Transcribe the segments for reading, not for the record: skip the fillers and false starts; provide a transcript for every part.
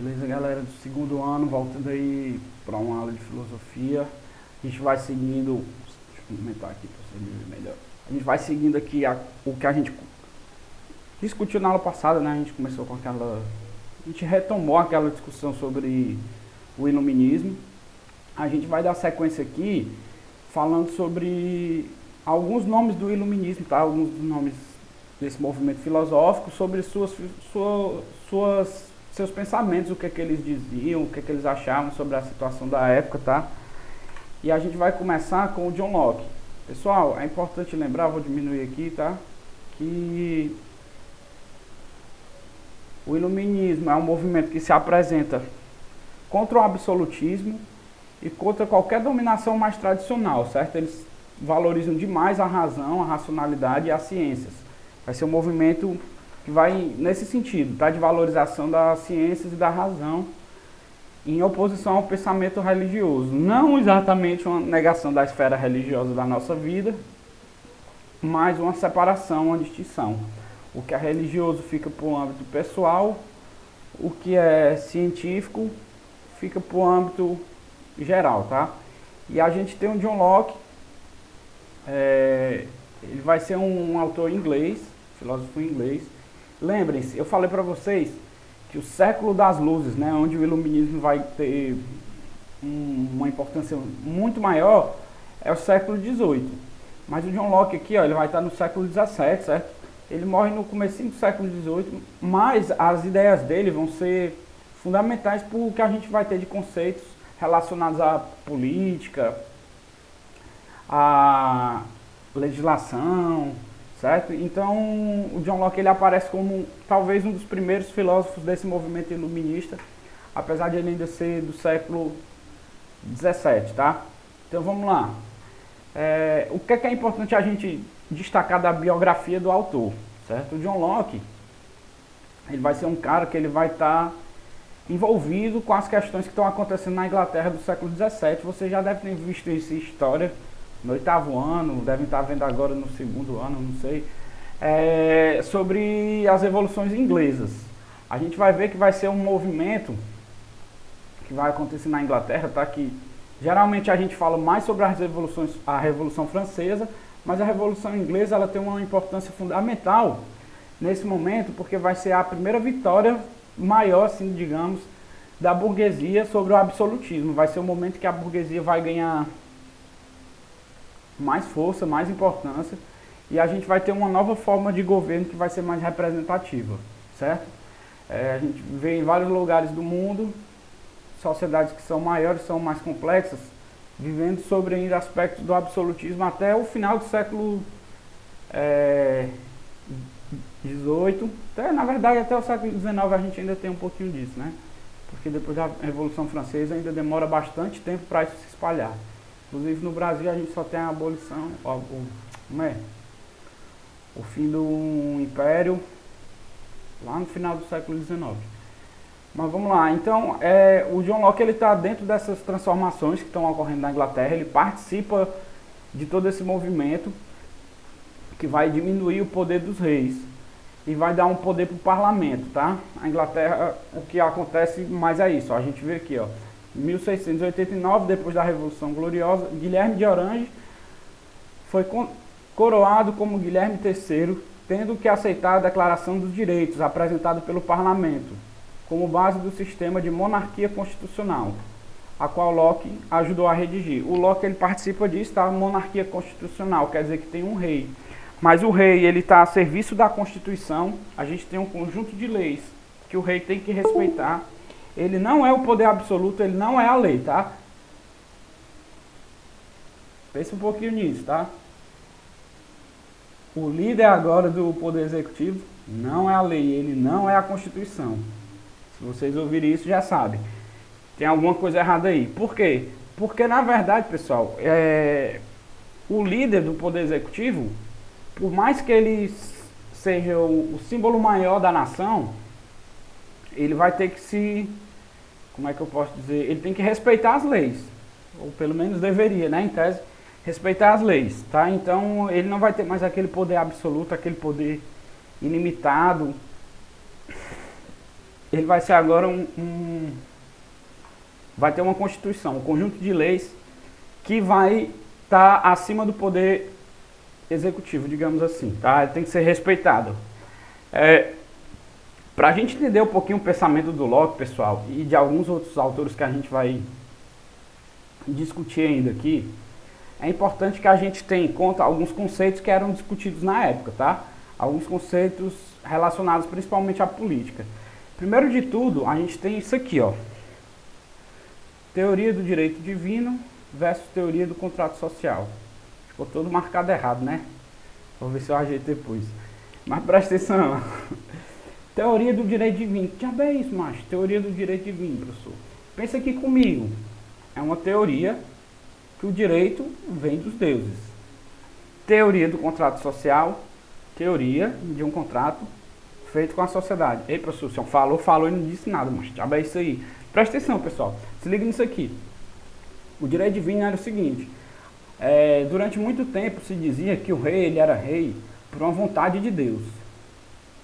Beleza, galera do segundo ano, voltando aí para uma aula de filosofia. A gente vai seguindo, deixa eu comentar aqui para vocês verem melhor. A gente vai seguindo aqui o que a gente discutiu na aula passada, né? A gente começou com aquela, a gente retomou aquela discussão sobre o iluminismo. A gente vai dar sequência aqui falando sobre alguns nomes do iluminismo, tá? Alguns nomes desse movimento filosófico, sobre seus pensamentos, o que é que eles diziam, o que é que eles achavam sobre a situação da época, tá? E a gente vai começar com o John Locke. Pessoal, é importante lembrar, vou diminuir aqui, tá? Que o iluminismo é um movimento que se apresenta contra o absolutismo e contra qualquer dominação mais tradicional, certo? Eles valorizam demais a razão, a racionalidade e as ciências. Vai ser um movimento que vai nesse sentido, tá? De valorização das ciências e da razão, em oposição ao pensamento religioso. Não exatamente uma negação da esfera religiosa da nossa vida, mas uma separação, uma distinção. O que é religioso fica para o âmbito pessoal, o que é científico fica para o âmbito geral, tá? E a gente tem o John Locke, ele vai ser um autor inglês, filósofo inglês. Lembrem-se, eu falei para vocês que o século das luzes, né, onde o iluminismo vai ter uma importância muito maior, é o século XVIII. Mas o John Locke aqui, ó, ele vai estar no século XVII, certo? Ele morre no comecinho do século XVIII, mas as ideias dele vão ser fundamentais para o que a gente vai ter de conceitos relacionados à política, à legislação, certo? Então, o John Locke ele aparece como talvez um dos primeiros filósofos desse movimento iluminista, apesar de ele ainda ser do século XVII, tá? Então, vamos lá. O que é importante a gente destacar da biografia do autor, certo? O John Locke, ele vai ser um cara que ele vai estar envolvido com as questões que estão acontecendo na Inglaterra do século XVII. Você já deve ter visto isso em história, no 8º ano, devem estar vendo agora no 2º ano, não sei, sobre as revoluções inglesas. A gente vai ver que vai ser um movimento que vai acontecer na Inglaterra, tá? Que geralmente a gente fala mais sobre as revoluções, a Revolução Francesa, mas a Revolução Inglesa ela tem uma importância fundamental nesse momento, porque vai ser a primeira vitória maior, assim, digamos, da burguesia sobre o absolutismo. Vai ser o momento que a burguesia vai ganhar mais força, mais importância, e a gente vai ter uma nova forma de governo que vai ser mais representativa, certo? A gente vê em vários lugares do mundo sociedades que são maiores, são mais complexas, vivendo sobre ainda aspectos do absolutismo até o final do século XVIII, na verdade até o século XIX a gente ainda tem um pouquinho disso, né? Porque depois da Revolução Francesa ainda demora bastante tempo para isso se espalhar. Inclusive no Brasil a gente só tem a abolição, o fim do Império lá no final do século XIX. Mas vamos lá, então o John Locke ele está dentro dessas transformações que estão ocorrendo na Inglaterra, ele participa de todo esse movimento que vai diminuir o poder dos reis e vai dar um poder para o parlamento, tá? A Inglaterra, o que acontece mais é isso, ó, a gente vê aqui, ó, 1689, depois da Revolução Gloriosa, Guilherme de Orange foi coroado como Guilherme III, tendo que aceitar a Declaração dos Direitos, apresentada pelo Parlamento, como base do sistema de monarquia constitucional, a qual Locke ajudou a redigir. O Locke ele participa disso, tá? Monarquia constitucional, quer dizer que tem um rei. Mas o rei ele está a serviço da Constituição, a gente tem um conjunto de leis que o rei tem que respeitar. Ele não é o poder absoluto, ele não é a lei, tá? Pensa um pouquinho nisso, tá? O líder agora do poder executivo não é a lei, ele não é a Constituição. Se vocês ouvirem isso, já sabem. Tem alguma coisa errada aí. Por quê? Porque, na verdade, pessoal, o líder do poder executivo, por mais que ele seja o símbolo maior da nação, ele vai ter que se... Como é que eu posso dizer? Ele tem que respeitar as leis. Ou pelo menos deveria, né, em tese, respeitar as leis, tá? Então, ele não vai ter mais aquele poder absoluto, aquele poder ilimitado ele vai ser agora vai ter uma constituição, um conjunto de leis que vai estar acima do poder executivo, digamos assim, tá? Ele tem que ser respeitado. Para a gente entender um pouquinho o pensamento do Locke, pessoal, e de alguns outros autores que a gente vai discutir ainda aqui, é importante que a gente tenha em conta alguns conceitos que eram discutidos na época, tá? Alguns conceitos relacionados principalmente à política. Primeiro de tudo, a gente tem isso aqui, ó. Teoria do direito divino versus teoria do contrato social. Ficou todo marcado errado, né? Vou ver se eu ajeito depois. Mas presta atenção. Teoria do direito divino. Que diabo é isso, macho? Teoria do direito divino, professor. Pensa aqui comigo. É uma teoria que o direito vem dos deuses. Teoria do contrato social. Teoria de um contrato feito com a sociedade. Ei, professor, o senhor falou e não disse nada, mas diabo é isso aí. Presta atenção, pessoal. Se liga nisso aqui. O direito divino era o seguinte. Durante muito tempo se dizia que o rei ele era rei por uma vontade de Deus.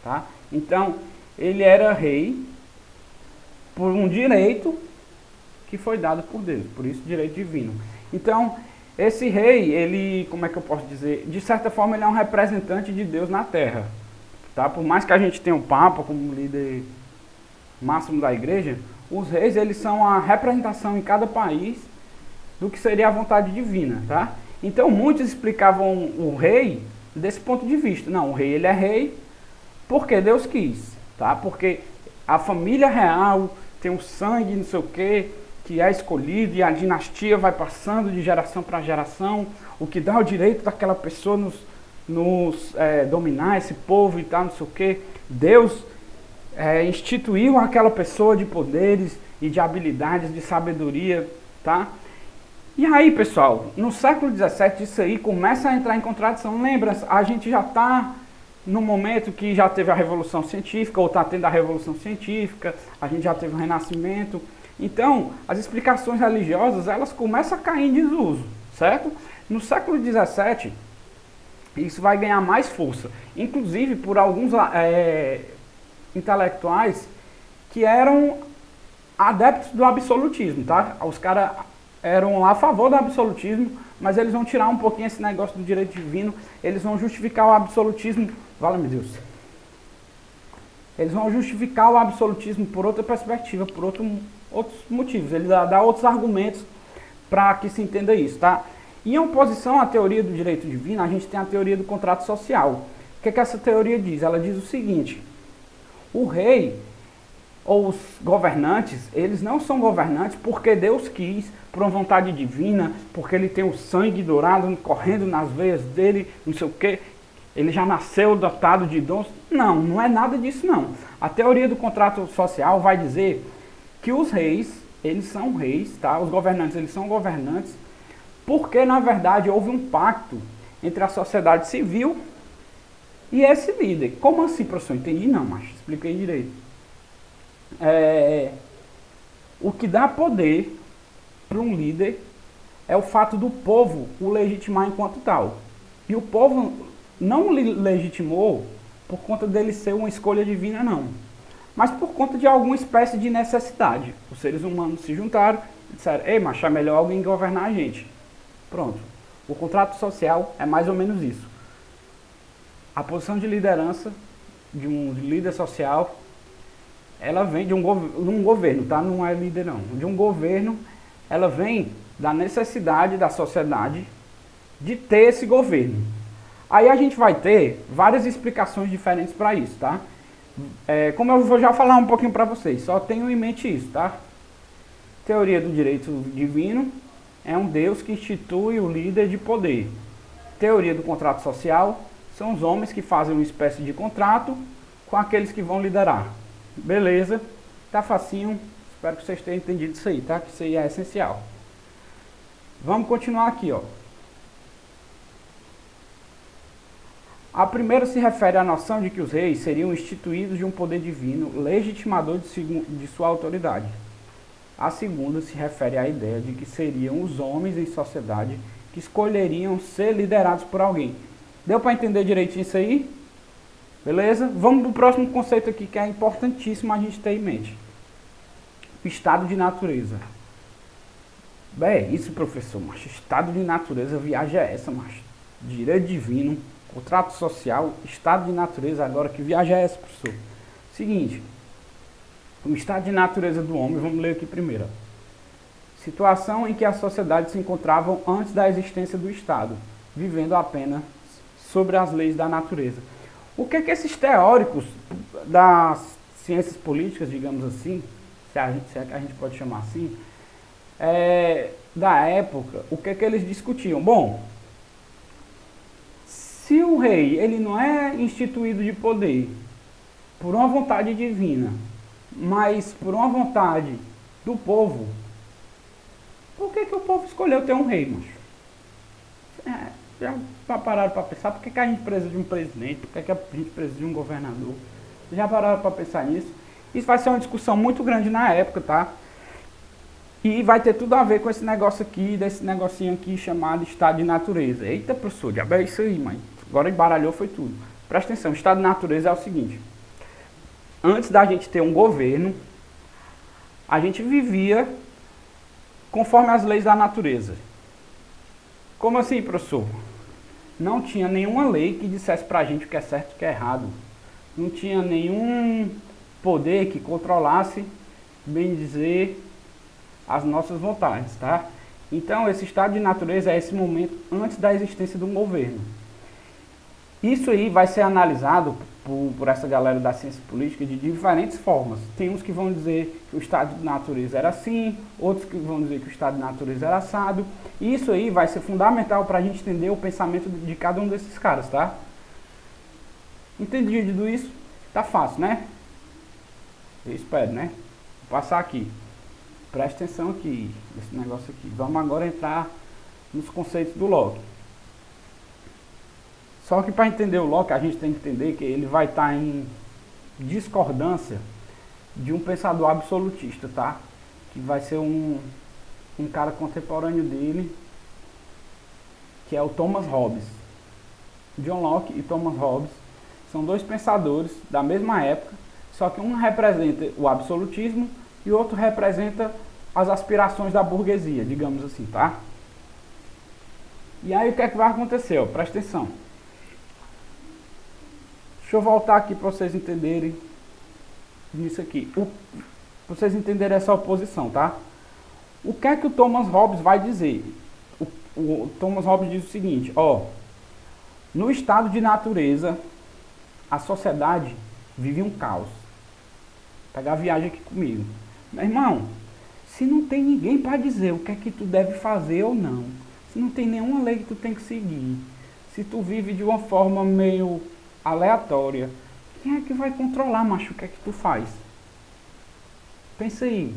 Tá? Então, ele era rei por um direito que foi dado por Deus. Por isso, direito divino. Então, esse rei, ele, como é que eu posso dizer? De certa forma, ele é um representante de Deus na Terra. Tá? Por mais que a gente tenha o Papa como líder máximo da igreja, os reis, eles são a representação em cada país do que seria a vontade divina, tá? Então, muitos explicavam o rei desse ponto de vista. Não, o rei, ele é rei porque Deus quis, tá? Porque a família real tem um sangue, não sei o quê, que é escolhido e a dinastia vai passando de geração para geração, o que dá o direito daquela pessoa nos dominar esse povo e tal, não sei o quê. Deus instituiu aquela pessoa de poderes e de habilidades, de sabedoria, tá? E aí, pessoal, no século XVII isso aí começa a entrar em contradição. Lembra, a gente já está no momento que já teve a Revolução Científica, ou está tendo a Revolução Científica, a gente já teve o Renascimento. Então, as explicações religiosas, elas começam a cair em desuso, certo? No século XVII, isso vai ganhar mais força, inclusive por alguns intelectuais que eram adeptos do absolutismo, tá? Os caras eram a favor do absolutismo, mas eles vão tirar um pouquinho esse negócio do direito divino, eles vão justificar o absolutismo, vale-me Deus, eles vão justificar o absolutismo por outra perspectiva, por outros motivos, eles dão outros argumentos para que se entenda isso, tá? Em oposição à teoria do direito divino, a gente tem a teoria do contrato social. O que essa teoria diz? Ela diz o seguinte: o rei ou os governantes, eles não são governantes porque Deus quis, por uma vontade divina, porque ele tem o sangue dourado correndo nas veias dele, não sei o quê, ele já nasceu dotado de dons. Não, não é nada disso não. A teoria do contrato social vai dizer que os reis, eles são reis, tá? Os governantes, eles são governantes, porque na verdade houve um pacto entre a sociedade civil e esse líder. Como assim, professor? Entendi não, mas expliquei direito. O que dá poder para um líder é o fato do povo o legitimar enquanto tal. E o povo não legitimou por conta dele ser uma escolha divina, não. Mas por conta de alguma espécie de necessidade. Os seres humanos se juntaram e disseram: ei, macho, é melhor alguém governar a gente. Pronto. O contrato social é mais ou menos isso. A posição de liderança de um líder social, ela vem de um governo, tá? Não é líder não. De um governo, ela vem da necessidade da sociedade de ter esse governo. Aí a gente vai ter várias explicações diferentes para isso, tá? Como eu vou já falar um pouquinho para vocês, só tenham em mente isso, tá? Teoria do direito divino é um Deus que institui o líder de poder. Teoria do contrato social são os homens que fazem uma espécie de contrato com aqueles que vão liderar. Beleza? Tá facinho. Espero que vocês tenham entendido isso aí, tá? Que isso aí é essencial. Vamos continuar aqui, ó. A primeira se refere à noção de que os reis seriam instituídos de um poder divino, legitimador de sua autoridade. A segunda se refere à ideia de que seriam os homens em sociedade que escolheriam ser liderados por alguém. Deu para entender direitinho isso aí? Beleza? Vamos para o próximo conceito aqui, que é importantíssimo a gente ter em mente. O estado de natureza. Bem, isso, professor, macho. Estado de natureza, viagem é essa, macho? Direito divino, contrato social, estado de natureza, agora que viagem é essa, professor? Seguinte, o estado de natureza do homem, vamos ler aqui primeiro. Situação em que as sociedades se encontravam antes da existência do Estado, vivendo apenas sobre as leis da natureza. O que esses teóricos das ciências políticas, digamos assim, se é que a gente pode chamar assim, da época, o que eles discutiam? Bom, se o rei ele não é instituído de poder por uma vontade divina, mas por uma vontade do povo, por que o povo escolheu ter um rei, macho? Já pararam para pensar por que a gente precisa de um presidente, por que a gente precisa de um governador? Já pararam para pensar nisso? Isso vai ser uma discussão muito grande na época, tá? E vai ter tudo a ver com esse negócio aqui, desse negocinho aqui chamado estado de natureza. Eita, professor, diabo, é isso aí, mãe. Agora embaralhou, foi tudo. Presta atenção, o estado de natureza é o seguinte. Antes da gente ter um governo, a gente vivia conforme as leis da natureza. Como assim, professor? Não tinha nenhuma lei que dissesse pra gente o que é certo e o que é errado. Não tinha nenhum poder que controlasse, bem dizer, as nossas vontades, tá? Então, esse estado de natureza é esse momento antes da existência de um governo. Isso aí vai ser analisado por essa galera da ciência política de diferentes formas. Tem uns que vão dizer que o estado de natureza era assim, outros que vão dizer que o estado de natureza era assado. E isso aí vai ser fundamental para a gente entender o pensamento de cada um desses caras, tá? Entendido isso? Tá fácil, né? Eu espero, né? Vou passar aqui. Preste atenção aqui, nesse negócio aqui. Vamos agora entrar nos conceitos do Locke. Só que para entender o Locke, a gente tem que entender que ele vai estar em discordância de um pensador absolutista, tá? Que vai ser um cara contemporâneo dele, que é o Thomas Hobbes. John Locke e Thomas Hobbes são dois pensadores da mesma época, só que um representa o absolutismo e o outro representa as aspirações da burguesia, digamos assim, tá? E aí o que é que vai acontecer? Ó, presta atenção. Deixa eu voltar aqui para vocês entenderem isso aqui. Para vocês entenderem essa oposição, tá? O que é que o Thomas Hobbes vai dizer? O Thomas Hobbes diz o seguinte, ó. No estado de natureza, a sociedade vive um caos. Pega a viagem aqui comigo. Meu irmão, se não tem ninguém para dizer o que é que tu deve fazer ou não, se não tem nenhuma lei que tu tem que seguir, se tu vive de uma forma meio aleatória, quem é que vai controlar, macho, o que é que tu faz? Pensa aí.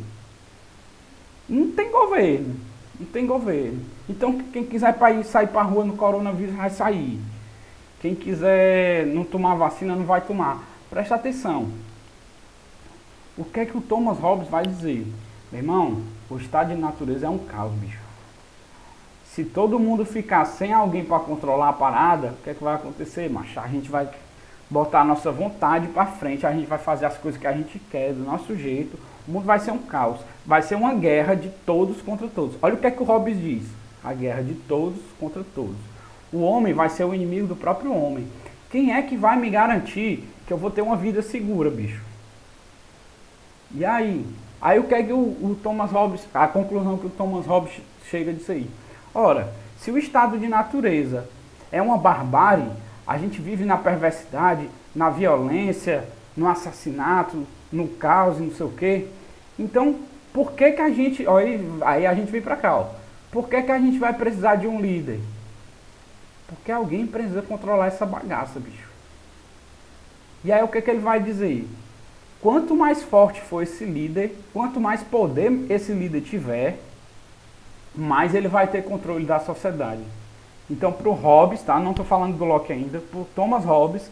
Não tem governo. Não tem governo. Então quem quiser sair para a rua no coronavírus vai sair. Quem quiser não tomar vacina não vai tomar. Presta atenção. O que é que o Thomas Hobbes vai dizer? Meu irmão, o estado de natureza é um caos, bicho. Se todo mundo ficar sem alguém para controlar a parada, o que é que vai acontecer, macho? A gente vai botar a nossa vontade para frente, a gente vai fazer as coisas que a gente quer, do nosso jeito. O mundo vai ser um caos. Vai ser uma guerra de todos contra todos. Olha o que é que o Hobbes diz. A guerra de todos contra todos. O homem vai ser o inimigo do próprio homem. Quem é que vai me garantir que eu vou ter uma vida segura, bicho? E aí? Aí o que é que o Thomas Hobbes, a conclusão que o Thomas Hobbes chega disso aí? Ora, se o estado de natureza é uma barbárie, a gente vive na perversidade, na violência, no assassinato, no caos e não sei o quê. Então, por que a gente... Ó, aí a gente vem pra cá, ó. Por que a gente vai precisar de um líder? Porque alguém precisa controlar essa bagaça, bicho. E aí o que ele vai dizer? Quanto mais forte for esse líder, quanto mais poder esse líder tiver, mais ele vai ter controle da sociedade. Então, para o Hobbes, tá? Não estou falando do Locke ainda, para o Thomas Hobbes,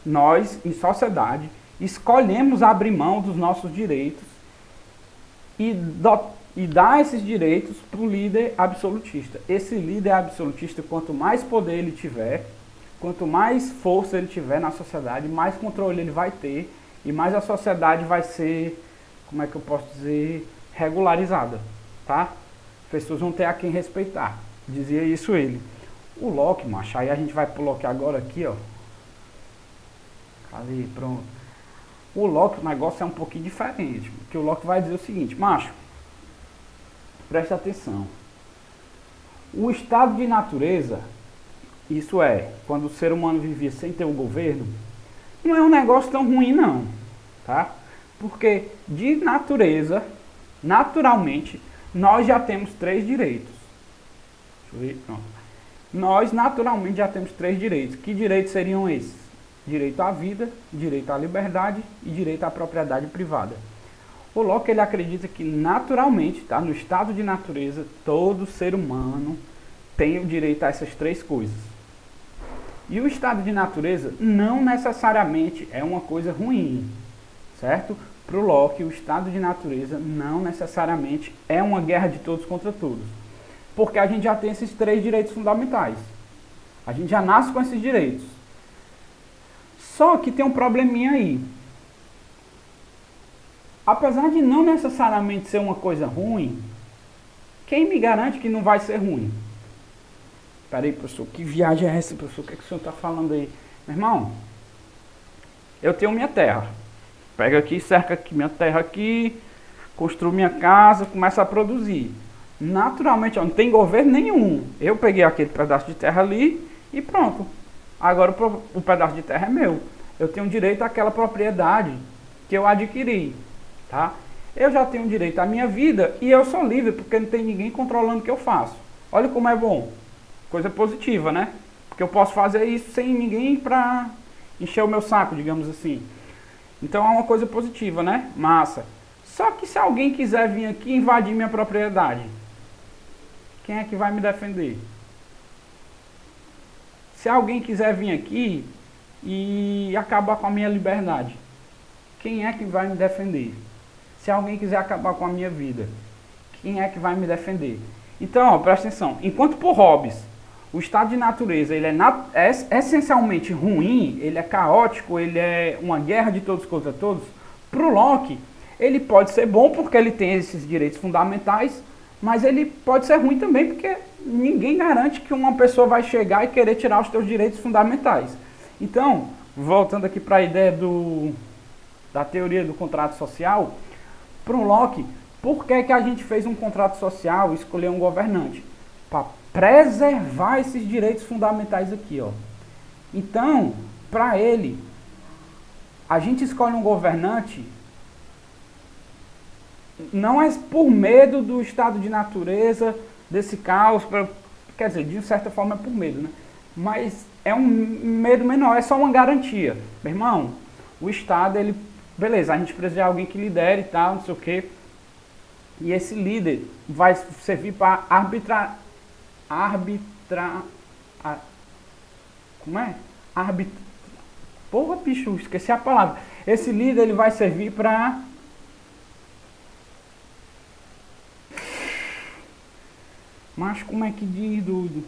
nós, em sociedade, escolhemos abrir mão dos nossos direitos e dar esses direitos para o líder absolutista. Esse líder absolutista, quanto mais poder ele tiver, quanto mais força ele tiver na sociedade, mais controle ele vai ter e mais a sociedade vai ser, como é que eu posso dizer, regularizada, tá? As pessoas vão ter a quem respeitar. Dizia isso ele. O Locke, macho, aí a gente vai pro Locke agora aqui, ó. Cadê? Pronto. O Locke, o negócio é um pouquinho diferente, porque o Locke vai dizer o seguinte, macho, presta atenção. O estado de natureza, isso é, quando o ser humano vivia sem ter um governo, não é um negócio tão ruim não, tá? Porque de natureza, naturalmente, nós já temos 3 direitos. Deixa eu ver, pronto. Nós naturalmente já temos 3 direitos. Que direitos seriam esses? Direito à vida, direito à liberdade e direito à propriedade privada. O Locke ele acredita que naturalmente, tá, no estado de natureza, todo ser humano tem o direito a essas 3 coisas. E o estado de natureza não necessariamente é uma coisa ruim, certo? Para o Locke, o estado de natureza não necessariamente é uma guerra de todos contra todos. Porque a gente já tem esses 3 direitos fundamentais. A gente já nasce com esses direitos. Só que tem um probleminha aí. Apesar de não necessariamente ser uma coisa ruim, quem me garante que não vai ser ruim? Peraí, professor, que viagem é essa, professor? O que, é que o senhor está falando aí? Meu irmão, eu tenho minha terra. Pega aqui, cerca aqui minha terra aqui, construo minha casa, começa a produzir. Naturalmente, ó, não tem governo nenhum. Eu peguei aquele pedaço de terra ali e pronto. Agora o pedaço de terra é meu. Eu tenho direito àquela propriedade que eu adquiri, tá? Eu já tenho direito à minha vida e eu sou livre porque não tem ninguém controlando o que eu faço. Olha como é bom. Coisa positiva, né? Porque eu posso fazer isso sem ninguém para encher o meu saco, digamos assim. Então é uma coisa positiva, né? Massa. Só que se alguém quiser vir aqui e invadir minha propriedade, quem é que vai me defender? Se alguém quiser vir aqui e acabar com a minha liberdade, quem é que vai me defender? Se alguém quiser acabar com a minha vida, quem é que vai me defender? Então, ó, presta atenção. Enquanto por Hobbes, o estado de natureza ele é essencialmente ruim, ele é caótico, ele é uma guerra de todos contra todos, para o Locke, ele pode ser bom porque ele tem esses direitos fundamentais, mas ele pode ser ruim também porque ninguém garante que uma pessoa vai chegar e querer tirar os seus direitos fundamentais. Então, voltando aqui para a ideia da teoria do contrato social, para o Locke, por que a gente fez um contrato social e escolheu um governante? Para preservar esses direitos fundamentais aqui, ó. Então, para ele, a gente escolhe um governante não é por medo do estado de natureza, desse caos, quer dizer, de certa forma é por medo, né? Mas é um medo menor, é só uma garantia. Meu irmão, o Estado, ele, beleza, a gente precisa de alguém que lidere e tal, não sei o quê. E esse líder vai servir para como é? Porra, bicho, esqueci a palavra. Esse líder, ele vai servir para... Mas como é que diz, Dudu?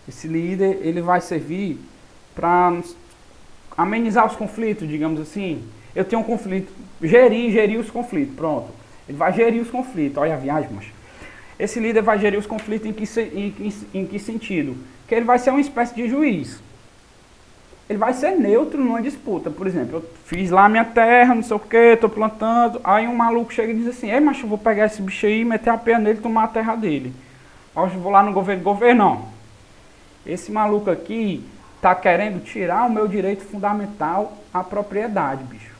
Esse líder, ele vai servir para amenizar os conflitos, digamos assim. Eu tenho um conflito, gerir os conflitos, pronto. Ele vai gerir os conflitos, olha a viagem, mas esse líder vai gerir os conflitos em que sentido? Que ele vai ser uma espécie de juiz. Ele vai ser neutro numa disputa. Por exemplo, eu fiz lá minha terra, não sei o que, estou plantando. Aí um maluco chega e diz assim, ei, macho, eu vou pegar esse bicho aí, meter a pé nele e tomar a terra dele. Aí eu vou lá no governo, não. Esse maluco aqui está querendo tirar o meu direito fundamental à propriedade, bicho.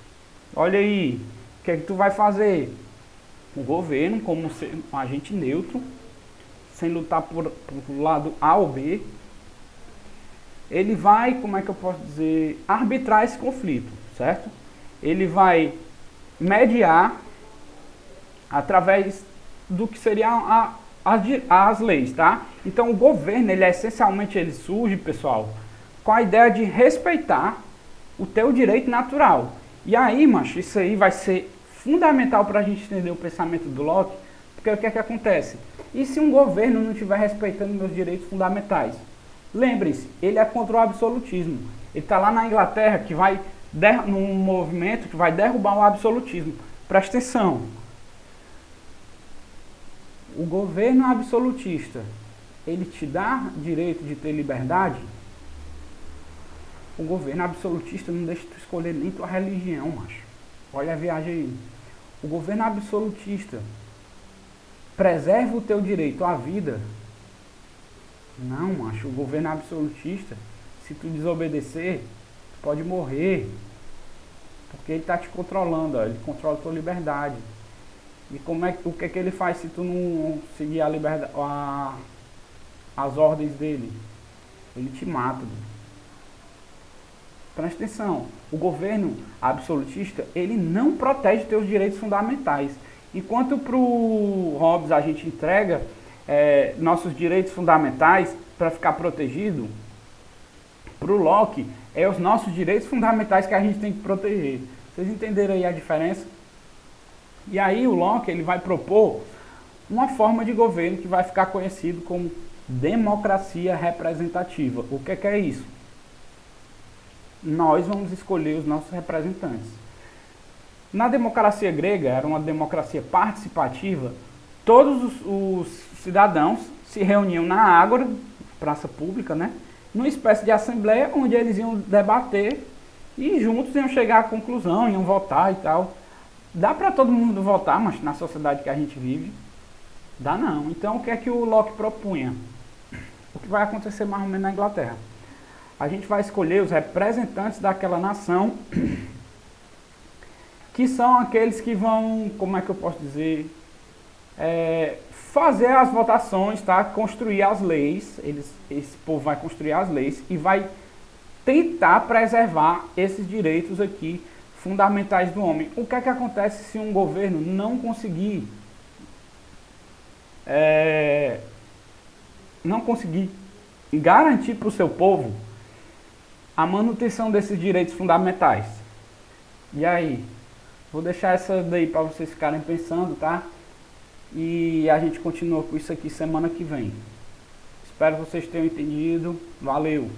Olha aí, o que é que tu vai fazer? O governo, como um agente neutro, sem lutar por lado A ou B, ele vai, como é que eu posso dizer, arbitrar esse conflito, certo? Ele vai mediar através do que seriam as leis, tá? Então o governo, ele essencialmente, ele surge, pessoal, com a ideia de respeitar o teu direito natural. E aí, macho, isso aí vai ser fundamental para a gente entender o pensamento do Locke, porque o que é que acontece? E se um governo não estiver respeitando meus direitos fundamentais? Lembrem-se, ele é contra o absolutismo. Ele está lá na Inglaterra, que vai num movimento que vai derrubar o absolutismo. Presta atenção. O governo absolutista, ele te dá direito de ter liberdade? O governo absolutista não deixa tu escolher nem tua religião, macho. Olha a viagem aí. O governo absolutista preserva o teu direito à vida? Não, macho. O governo absolutista, se tu desobedecer, tu pode morrer. Porque ele está te controlando, ó. Ele controla a tua liberdade. E o que ele faz se tu não seguir a liberdade, as ordens dele? Ele te mata. Presta atenção, o governo absolutista, ele não protege teus direitos fundamentais. Enquanto para o Hobbes a gente entrega nossos direitos fundamentais para ficar protegido, para o Locke é os nossos direitos fundamentais que a gente tem que proteger. Vocês entenderam aí a diferença? E aí o Locke ele vai propor uma forma de governo que vai ficar conhecido como democracia representativa. O que é isso? Nós vamos escolher os nossos representantes. Na democracia grega, era uma democracia participativa, todos os cidadãos se reuniam na ágora, praça pública, né? Numa espécie de assembleia onde eles iam debater e juntos iam chegar à conclusão, iam votar e tal. Dá para todo mundo votar, mas na sociedade que a gente vive, dá não. Então o que é que o Locke propunha? O que vai acontecer mais ou menos na Inglaterra? A gente vai escolher os representantes daquela nação, que são aqueles que vão, como é que eu posso dizer, fazer as votações, tá? Construir as leis. Esse povo vai construir as leis e vai tentar preservar esses direitos aqui fundamentais do homem. O que é que acontece se um governo não conseguir garantir para o seu povo a manutenção desses direitos fundamentais? E aí? Vou deixar essa daí para vocês ficarem pensando, tá? E a gente continua com isso aqui semana que vem. Espero que vocês tenham entendido. Valeu!